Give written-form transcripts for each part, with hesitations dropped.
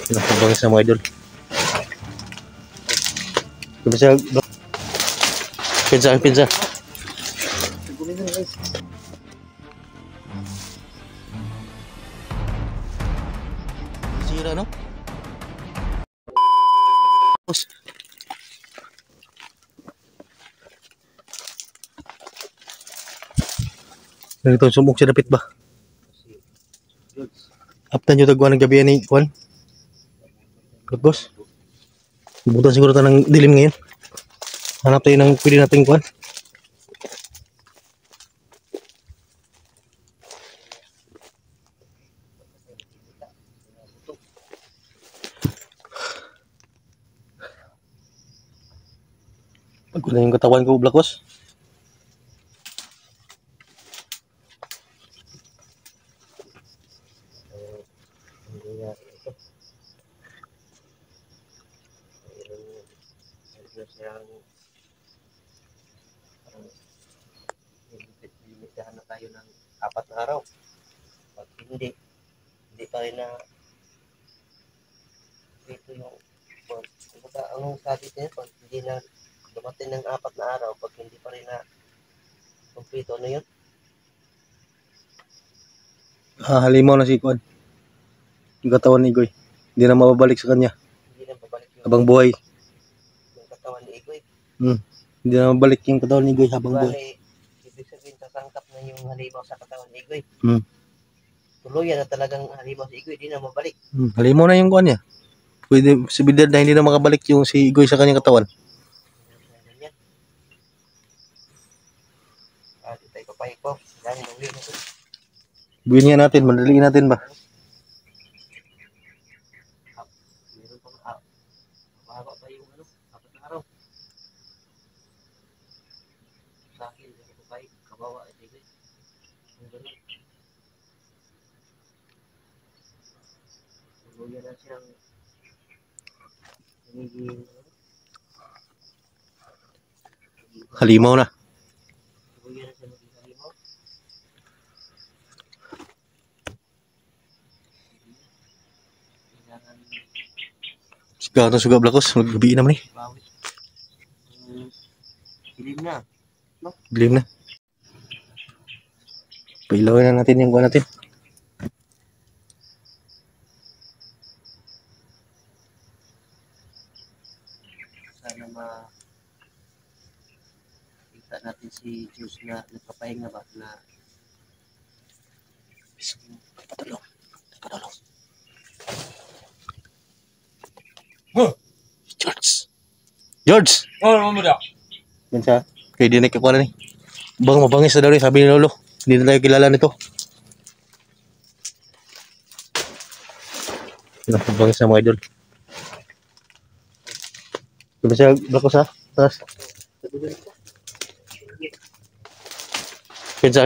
Nakabangis na mga idol. Pizza. Pizza. Sira no? Ito sumok siya dapit ba? Aptan nyo tagwa ng gabi ni Juan. Boss. Butan siguro tayo ng dilim ngayon. Hanap tayo ng pwede nating Juan. Pagod na yung katawan ko, Black Boss. Limitahan na tayo ng 4 na araw. Pag hindi pa rin na ito yung anong sabi niya, pag hindi na dumating ng 4 na araw, pag hindi pa rin na kumpleto, ano yun? Halimaw na si Juan. Yung katawan ni Igoy. Hindi na mababalik sa kanya. Hindi na babalik yung Habang buhay. yung katawan ni Igoy. Hindi na mabalik yung katawan ni Igoy habang buhay. Ibig sabihin, sasangkap na yung halimaw sa katawan ni Igoy. Tuluyan na talagang halimaw si Igoy, hindi na mabalik. Halimaw na yung Juan niya. Pwede posibilidad na hindi na makabalik yung si Igoy sa kanyang katawan. Di tayo papayag po. Dahil nang liyo na ito. Buhin nga natin, madaliin natin ba? Meron pang mahaba pa yung 4 na araw. Sa akin, hindi ko papayag. Kabawa at Igoy. Ang ganun. Tuluyan na siyang nagiging Halimaw na. tuluyan na siya maging halimaw. Sigado suga Black Boss, maggabi naman eh. Bawit. Dilim na. Dilim na. Pailawin na natin yung Juan natin. Sana makita natin si Diyos na nagpapahinga ba na Patulong. George! Oh, mo daw. Yan siya. Kaya di nagkakuha na eh. Bang mabangis na daw rin, sabi ni Lolo. Hindi na tayo kilala nito. Mabangis na mga idol. Diba siya, Black Boss ha? Taas. Pizza.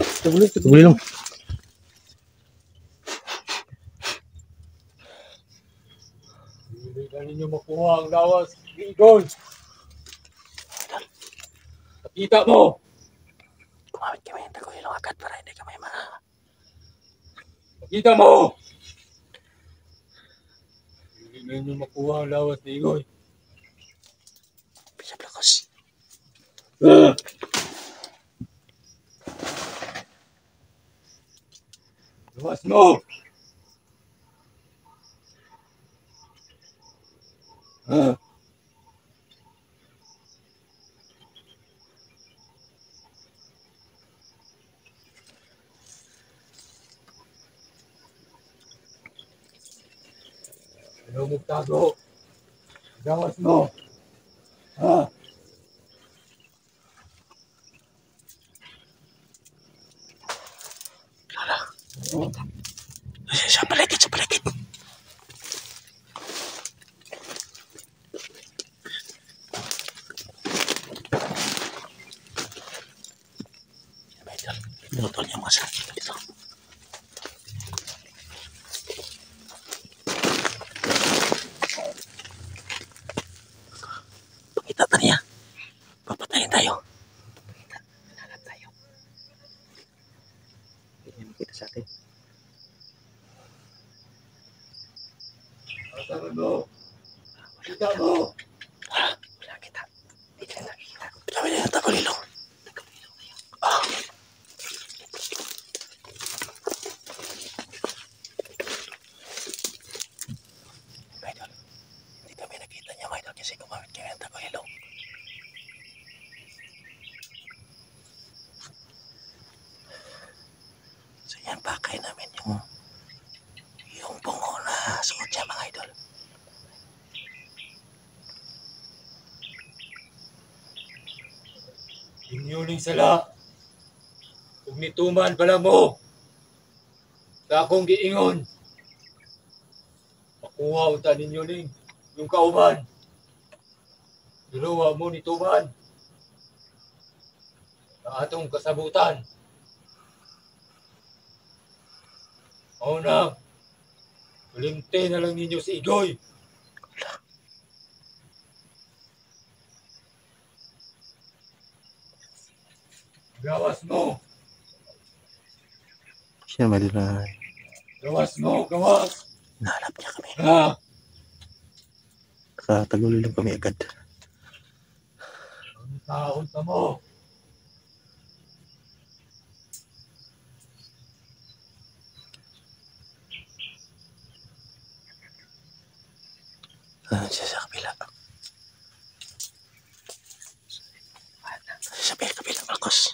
Tagulilong. Hindi ninyo makuha ang lawas. Igoy! Pakita mo! Kumawit kami yung tagulilong agad para hindi kami Pakita mo! Hindi ninyo makuha ang lawas ni Igoy. Pizza Black Boss. Lawas mo! Ano mo tago? Lawas mo! Sa paligid. Dotol niya masakit dito. Pakita niya. Papatayin tayo. Sakay namin yung bungo na suot niya mga idol. Inyuling sala. Kung nituman pala mo. Sa akong giingon. Makuha unta ninyo ning yung kauban. Duluwa mo nituman. Ang atong kasabutan. O na. Ulinte na lang ninyo si Igoy. Gawas mo. Siya mali na Gawas mo. Gawas. nahanap niya kami. Ha. Nakataguloy lang kami agad. Ang taon ka mo. Siya sa kabila. Sa kabila, Marcos.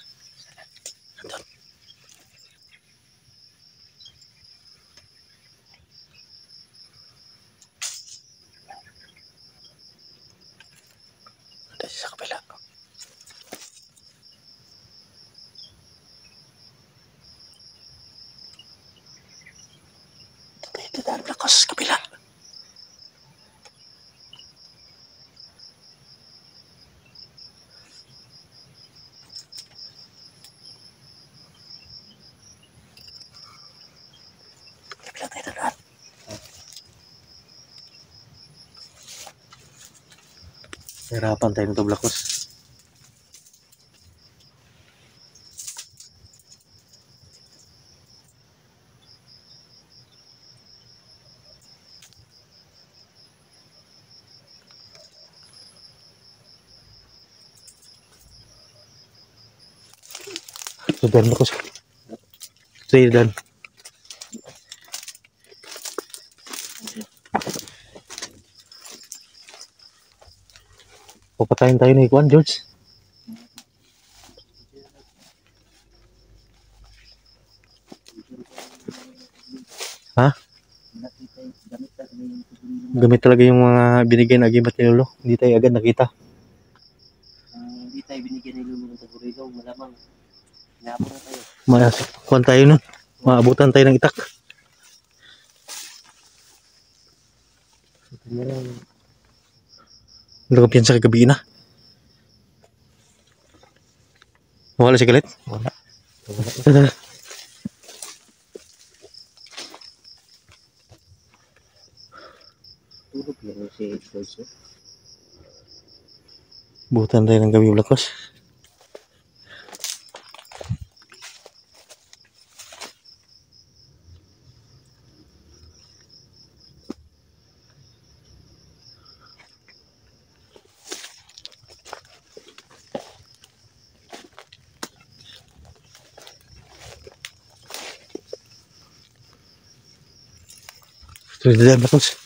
Nandun. Nandun siya sa kabila. Dito daan, Marcos, kabila. Kabila tayo daan. Hirapan tayo nito, Marcos. Super, Marcos. Tayo daan. Papatayin tayo ni Juan, George. Ha? Gamit talaga yung mga binigay na agimat ni Lolo. Hindi tayo agad nakita. Hindi tayo binigyan ni Lulu ng Tagurilong. Malamang inabot na tayo. Kuhan tayo nun. Maabutan tayo ng itak. Wala kang piyansa kagabi na. Wala si Galit? Wala. Tulog lang si Joyce. Butan tayo ng gabi, Blacos. Tuloy na, Blacos.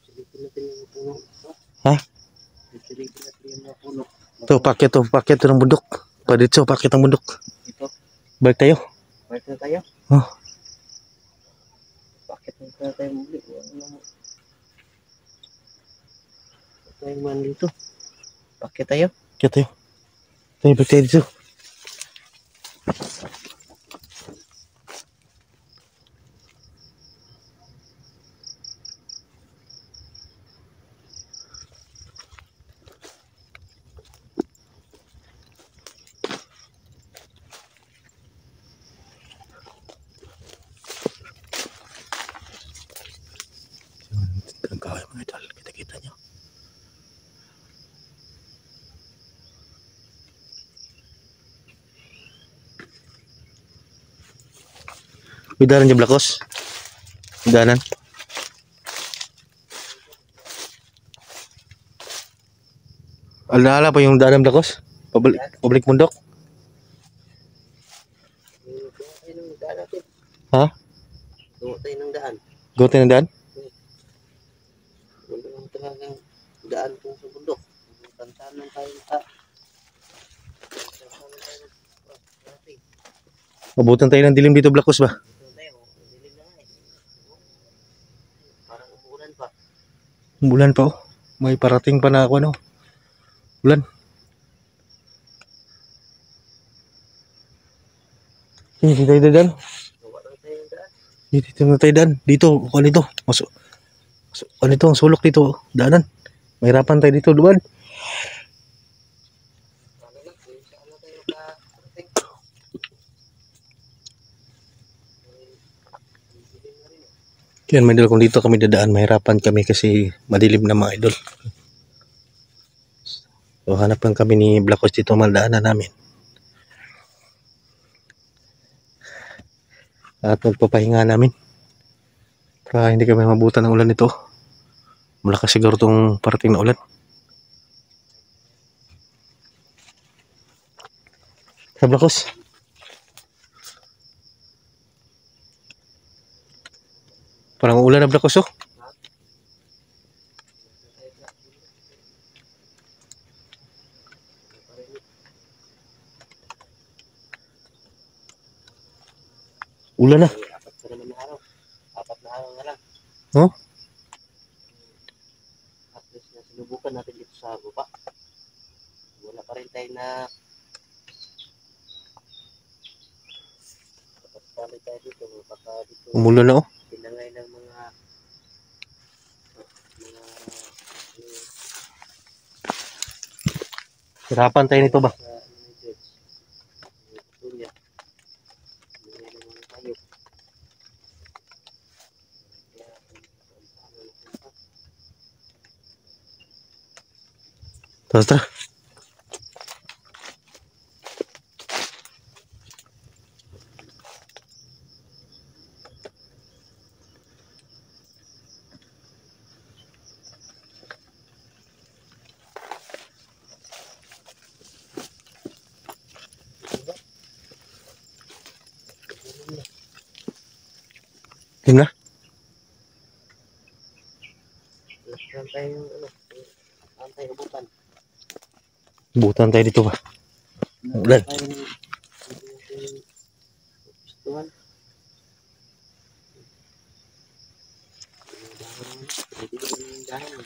Silipin natin yung puno. Ha? Silipin natin yung mga puno. Paket to ng bundok. Paditso, paket ng bundok. Ito. Balik tayo. Balik na tayo. Oh. Bakit na tayo muli? Tayo man dito. Bakit tayo? Kaya tayo. Tayo, balik tayo dito. Ang kaway mga idol, kita-kita nyo. Bidaran niya, Blacos. Bidaran. Alala pa yung daanan, Blacos. Pabalik mundok. Gawa tayo ng daan natin. Ha? Gawa tayo ng daan. Gote ng daan? Wala lang talagang daan kung sa bundok. Tantanan tayo sa... Tantanan tayo ng... Abutan tayo ng dilim dito, Black Boss ba? Ito tayo, dilim na nga eh. Parang umuulan pa. Bulan pa oh. May parating pa na ako ano. Bulan. Dito tayo daan. Gawa lang tayo ng daan. Dito na tayo daan. Dito, ano ito? Ano ito? Ang sulok dito. Daanan. Mahirapan tayo dito, duwan. Ano lang, kung saan na tayo makarating. Dilim na rin eh. Kaya mga idol, kung dito kami dadaan, mahirapan kami kasi madilim na mga idol. So, hanapan kami ni Black Boss dito, maldaanan namin. At magpapahinga namin. Para hindi kami mabutan ng ulan nito. Malakas siguro itong parating na ulan. Sa Black Boss. Parang ulan na, Black Boss oh. Ulan na. Apat pa naman na araw. Apat na araw na lang. Oh? At least na sinubukan natin dito sa baba. Wala pa rin tayo na kapag tayo dito. Baka dito Umulan na oh. pinangay ng mga Hirapan tayo nito ba? sa United. Tunya. Pinangay ng mga hayop. Kaya, Tara, tara. Yun na. Saan tayo ano? Saan tayo ubutan? Butan tayo dito ba? Ulan. Tayo gustuhan. Pwede ko ng dahon.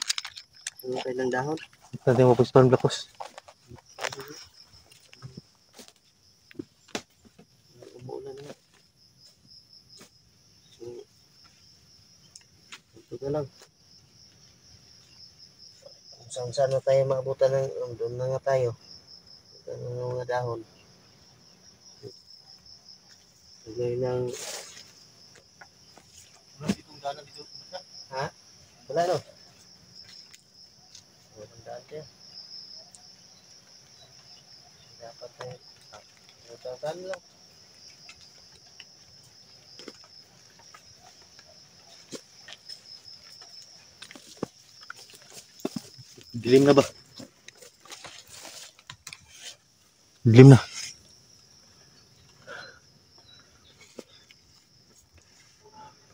Ano tayo ng dahon? Saan tayo mapustuhan, Black Boss? Umuulan na. So, ito na lang. Kung saan na tayo maabutan ng doon na nga tayo. Ito ng mga dahon. Lagay ng... Wala ditong daanan dito. Ha? Wala no? Walang daan tayo. Dapat tayo. Saan lang. Dilim na ba? Dilim na.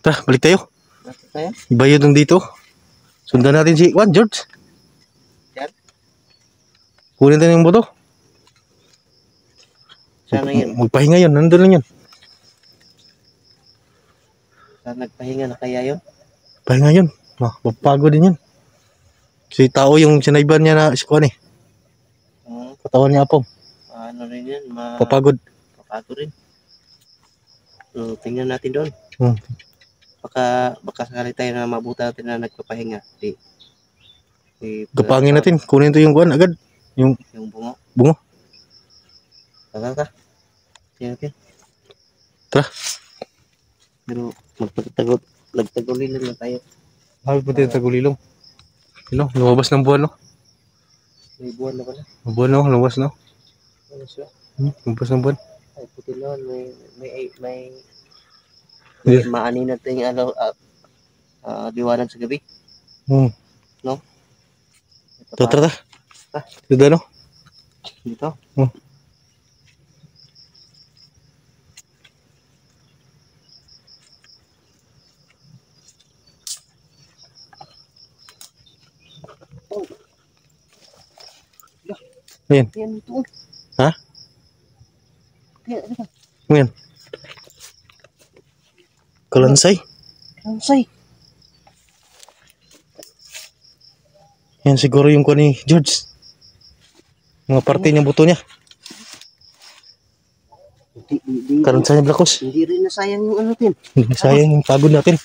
Tara, balik tayo. Bakit tayo? Ibayad ng dito. Sundan natin si Juan, George. Yan? Kunin tayo ng boto. Sana yun. Magpahinga yun, nandun lang yun. Sana nagpahinga na kaya yun? Pahinga yun. Mapapagod din yun. Si tao yung sinayban niya na si Juan eh. Katawan niya apong. Ano rin yan? Papagod. Papagod rin. So, tingnan natin doon. Hmm. Baka sakali tayo na mabuta natin na nagpapahinga. Kapangin natin. Kunin to yung Juan agad. Yung bungo. bungo. Tagal ka. Tingnan natin. Tara. Pero nagtagulin lang tayo. Habi po tayo tagulilong. Yun o, lumabas ng buwan no. May buwan na pala. Ang buwan no, lumabas no. Ano siya? Lumabas ng buwan. Ay, puti naman. May Yeah. maani na tayong liwanag sa gabi. No? Tara, tara. Dito no. Dito. Ayan. Yan ito. Ha? Yan, ano ba? Ayan. Kalansay. Kalansay. Yan siguro yung kuha ni George. Mga parte niya buto niya. Hindi, Kalansay niya Blacos. hindi rin nasayang yung ano din. Sayang yung pagod natin.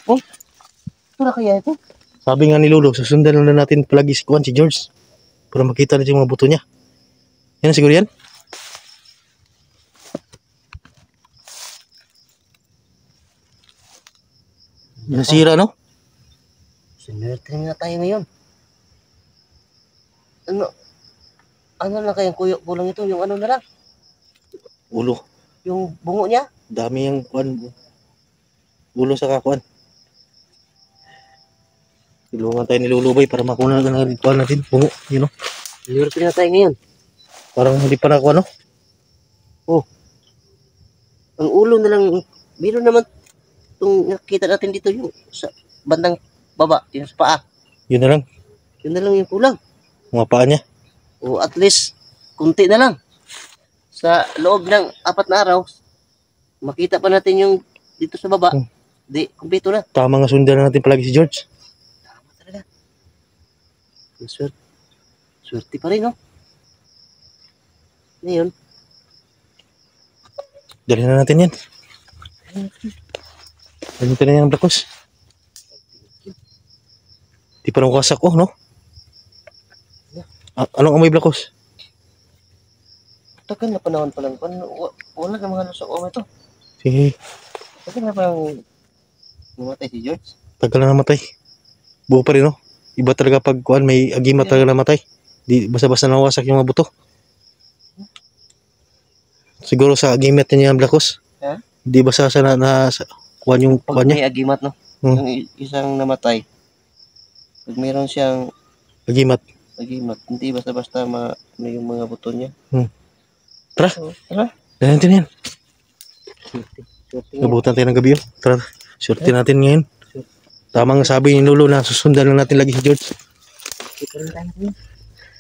Oh, ito na kaya ito? Sabi nga ni Lolo, susundan na natin palagi si Kuan, si George. Para makita natin yung mga buto niya. Yan siguro yan. Nasira, no? Sinerte na tayo ngayon. Ano na kayang kulang ito? Yung ano na lang? Ulo. Yung bungo niya? Dami yung Kuan. Ulo sa kakuan. Tulungan tayo ni Lolo Bay para makuha na ng Kuan natin. Bungo, yun, no? Sinerte na tayo ngayon. Parang hindi pa nakuha, no? Ang ulo na lang, meron naman itong nakita natin dito yung sa bandang baba, yung sa paa. Yun na lang. Yun na lang yung kulang. Mga paa niya. O at least, kunti na lang. Sa loob ng 4 na araw, makita pa natin yung dito sa baba. Di, kumpleto na. Tama nga sundan na natin palagi si George. Tama talaga. Swerte. Swerte pa rin, no? Ngayon, Dali na natin yan. Dali natin yan ang Blacos. Di pa nang kasak, oh, no? Anong amoy Blacos? tagal na panahon pa lang. Wala na mga lusok o ito. Sige, Tagal na parang namatay si George. tagal na namatay. Buo pa rin, no? Iba talaga pag kuan may agimat talaga namatay. Di basta-basta nawasak yung mga buto. Siguro sa agimat niya yung Blacos. Ha? Di basta sa kuan yung Pag kuan niya. may agimat, no? Hmm. Yung isang namatay. Pag mayroon siyang Agimat. agimat, hindi basta-basta ano yung mga buto niya. Tara, So, tara. dali natin yan. Swerte. Swerte nga. Nabutan tayo ng gabi, oh. Tara, surti natin ngayon. Tamang sabi ni Lolo na susundan lang natin lagi si George. Ito rin tayo ngayon.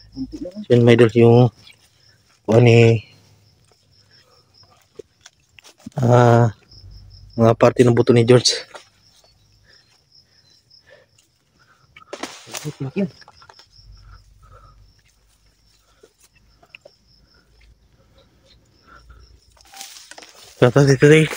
Kunti na lang. Yan, may idol, yung kuan ni mga parte ng buto ni George. Thank you. Tara, dito tayo.